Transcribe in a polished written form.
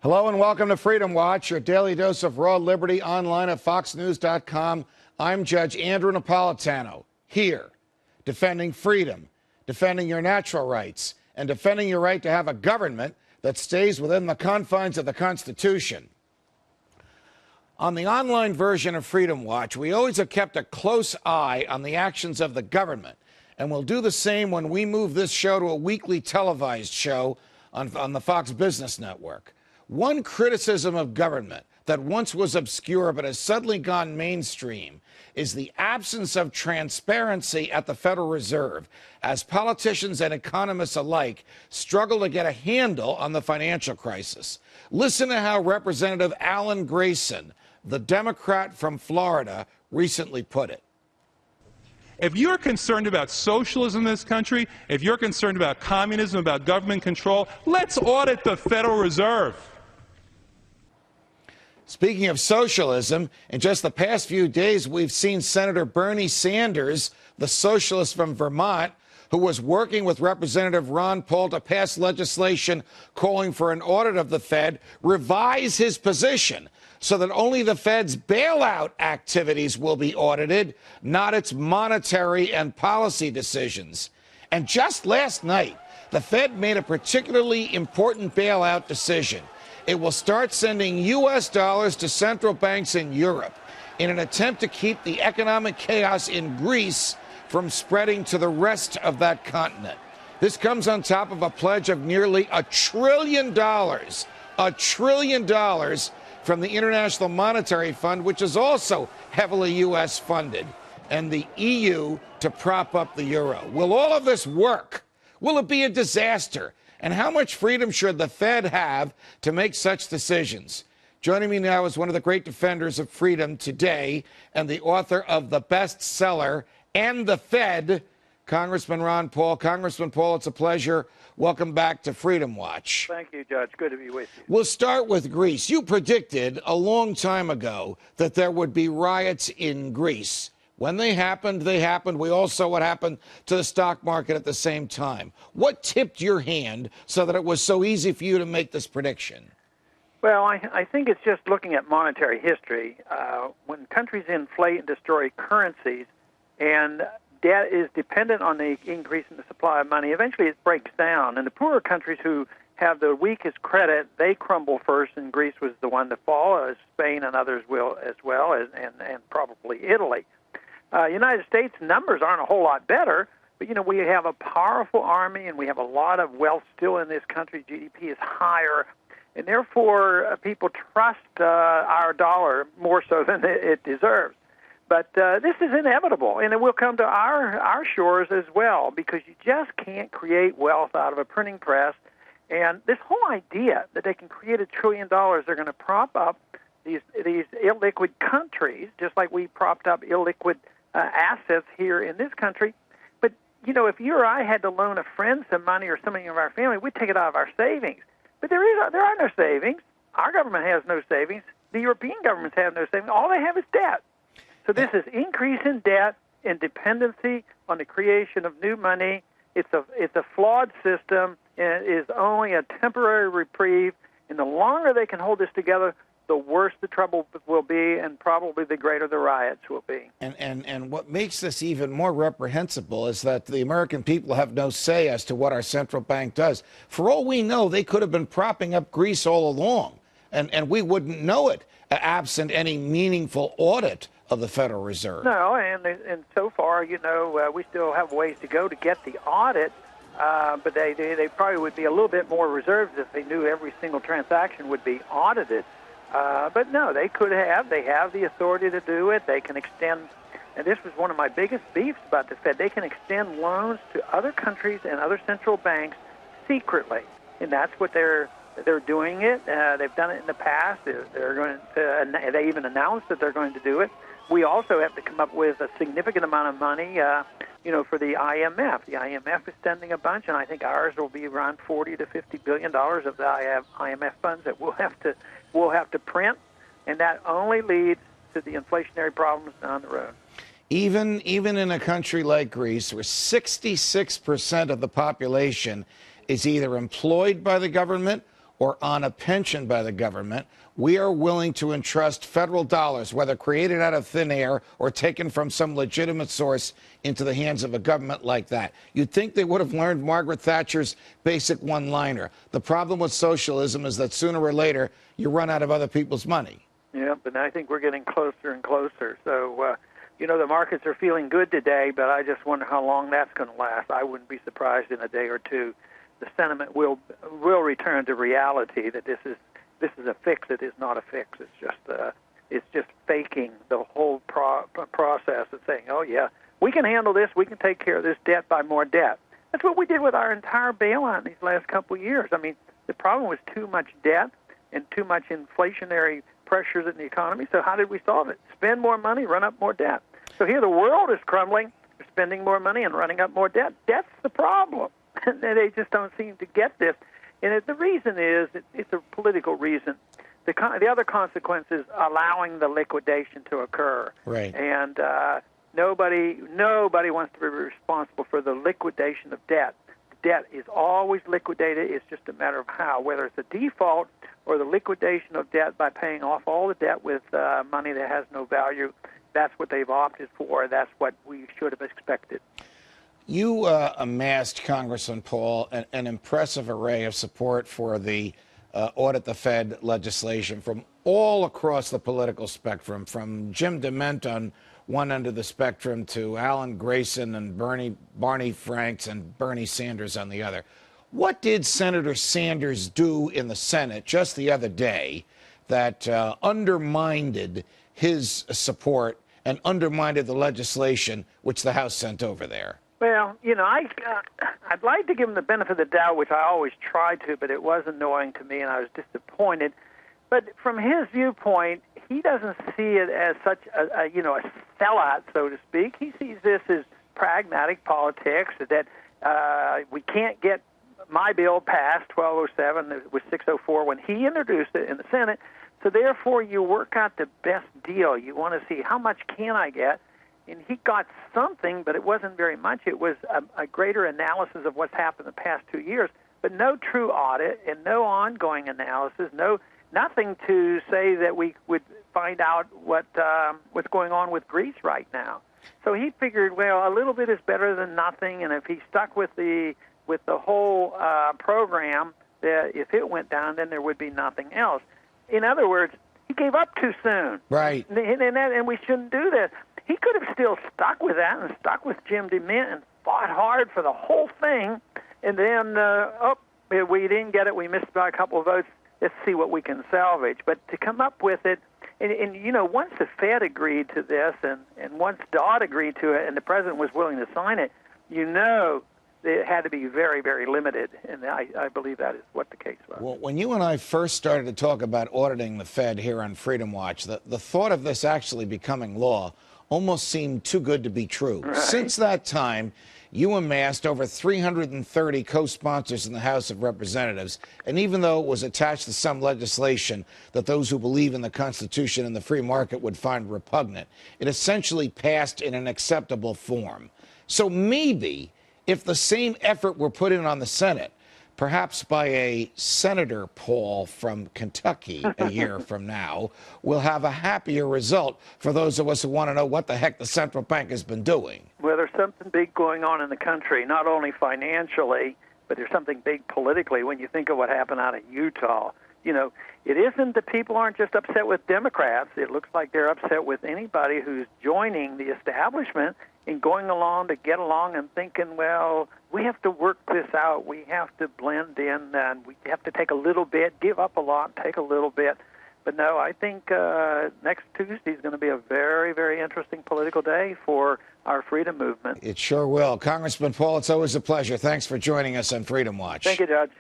Hello and welcome to Freedom Watch, your daily dose of raw liberty online at foxnews.com. I'm Judge Andrew Napolitano, here, defending freedom, defending your natural rights, and defending your right to have a government that stays within the confines of the Constitution. On the online version of Freedom Watch, we always have kept a close eye on the actions of the government, and we'll do the same when we move this show to a weekly televised show on the Fox Business Network. One criticism of government that once was obscure but has suddenly gone mainstream is the absence of transparency at the Federal Reserve, as politicians and economists alike struggle to get a handle on the financial crisis. Listen to how Representative Alan Grayson, the Democrat from Florida, recently put it. If you're concerned about socialism in this country, if you're concerned about communism, about government control, let's audit the Federal Reserve. Speaking of socialism, in just the past few days, we've seen Senator Bernie Sanders, the socialist from Vermont, who was working with Representative Ron Paul to pass legislation calling for an audit of the Fed, revise his position so that only the Fed's bailout activities will be audited, not its monetary and policy decisions. And just last night, the Fed made a particularly important bailout decision. It will start sending U.S. dollars to central banks in Europe in an attempt to keep the economic chaos in Greece from spreading to the rest of that continent. This comes on top of a pledge of nearly $1 trillion from the International Monetary Fund, which is also heavily U.S. funded, and the EU to prop up the euro. Will all of this work? Will it be a disaster? And how much freedom should the Fed have to make such decisions? Joining me now is one of the great defenders of freedom today and the author of the bestseller, And the Fed, Congressman Ron Paul. Congressman Paul, it's a pleasure. Welcome back to Freedom Watch. Thank you, Judge. Good to be with you. We'll start with Greece. You predicted a long time ago that there would be riots in Greece. When they happened, they happened. We all saw what happened to the stock market at the same time. What tipped your hand so that it was so easy for you to make this prediction? Well, I think it's just looking at monetary history. When countries inflate and destroy currencies and debt is dependent on the increase in the supply of money, eventually it breaks down. And the poorer countries who have the weakest credit, they crumble first, and Greece was the one to fall, as Spain and others will as well, and probably Italy. United States numbers aren't a whole lot better, but, we have a powerful army and we have a lot of wealth still in this country. GDP is higher, and therefore people trust our dollar more so than it deserves. But this is inevitable, and it will come to our shores as well, because you just can't create wealth out of a printing press. And this whole idea that they can create $1 trillion, they're going to prop up these illiquid countries, just like we propped up illiquid assets here in this country. But, if you or I had to loan a friend some money or somebody of our family, we'd take it out of our savings. But there are no savings. Our government has no savings. The European governments have no savings. All they have is debt. So this is increase in debt and dependency on the creation of new money. It's a flawed system, and it is only a temporary reprieve. And the longer they can hold this together, the worse the trouble will be, and probably the greater the riots will be. And what makes this even more reprehensible is that the American people have no say as to what our central bank does. For all we know, they could have been propping up Greece all along, and we wouldn't know it, absent any meaningful audit of the Federal Reserve. No, and so far, we still have ways to go to get the audit, but they probably would be a little bit more reserved if they knew every single transaction would be audited. But no, they have the authority to do it. They can extend, and this was one of my biggest beefs about the Fed, they can extend loans to other countries and other central banks secretly, and that's what they're doing it. They've done it in the past. They're going to, they even announced that they're going to do it. We also have to come up with a significant amount of money, for the IMF. The IMF is sending a bunch, and I think ours will be around $40 to $50 billion of the IMF funds that we'll have to print, and that only leads to the inflationary problems down the road. Even in a country like Greece, where 66% of the population is either employed by the government or on a pension by the government, we are willing to entrust federal dollars, whether created out of thin air or taken from some legitimate source, into the hands of a government like that. You'd think they would have learned Margaret Thatcher's basic one-liner. The problem with socialism is that sooner or later you run out of other people's money. Yeah, but I think we're getting closer and closer. So, the markets are feeling good today, but I just wonder how long that's going to last. I wouldn't be surprised in a day or two the sentiment will return to reality that this is a fix. It is not a fix. It's just faking the whole process of saying, oh yeah, we can handle this. We can take care of this debt by more debt. That's what we did with our entire bailout in these last couple of years. I mean, the problem was too much debt and too much inflationary pressures in the economy. So how did we solve it? Spend more money, run up more debt. So here the world is crumbling. They're spending more money and running up more debt. That's the problem. They just don't seem to get this. And the reason is it's a political reason. The other consequence is allowing the liquidation to occur. Right. And nobody wants to be responsible for the liquidation of debt. Debt is always liquidated. It's just a matter of how, whether it's a default or the liquidation of debt by paying off all the debt with money that has no value. That's what they've opted for. That's what we should have expected. You amassed, Congressman Paul, an impressive array of support for the Audit the Fed legislation from all across the political spectrum, from Jim DeMint on one end of the spectrum to Alan Grayson and Barney Franks and Bernie Sanders on the other. What did Senator Sanders do in the Senate just the other day that undermined his support and undermined the legislation which the House sent over there? Well, I'd like to give him the benefit of the doubt, which I always try to, but it was annoying to me, and I was disappointed. But from his viewpoint, he doesn't see it as such a sellout, so to speak. He sees this as pragmatic politics, that we can't get my bill passed, 1207, it was 604 when he introduced it in the Senate. So therefore, you work out the best deal. You want to see how much can I get? And he got something, but it wasn't very much. It was a greater analysis of what's happened the past 2 years, but no true audit and no ongoing analysis, nothing to say that we would find out what's going on with Greece right now. So he figured, well, a little bit is better than nothing, and if he stuck with the whole program, that if it went down, then there would be nothing else. In other words, he gave up too soon. Right. And we shouldn't do that. He could have still stuck with that and stuck with Jim DeMint and fought hard for the whole thing. And then, we didn't get it. We missed by a couple of votes. Let's see what we can salvage. But to come up with it, and once the Fed agreed to this and once Dodd agreed to it and the president was willing to sign it, it had to be very, very limited, and I believe that is what the case was. Well, when you and I first started to talk about auditing the Fed here on Freedom Watch, the thought of this actually becoming law almost seemed too good to be true. Right. Since that time, you amassed over 330 co-sponsors in the House of Representatives, and even though it was attached to some legislation that those who believe in the Constitution and the free market would find repugnant, it essentially passed in an acceptable form. So maybe if the same effort were put in on the Senate, perhaps by a Senator Paul from Kentucky a year from now, we'll have a happier result for those of us who want to know what the heck the central bank has been doing. Well, there's something big going on in the country, not only financially, but there's something big politically when you think of what happened out of Utah. It isn't that people aren't just upset with Democrats. It looks like they're upset with anybody who's joining the establishment and going along to get along and thinking, well, we have to work this out. We have to blend in, and we have to take a little bit, give up a lot, take a little bit. But no, I think next Tuesday is going to be a very, very interesting political day for our freedom movement. It sure will. Congressman Paul, it's always a pleasure. Thanks for joining us on Freedom Watch. Thank you, Judge.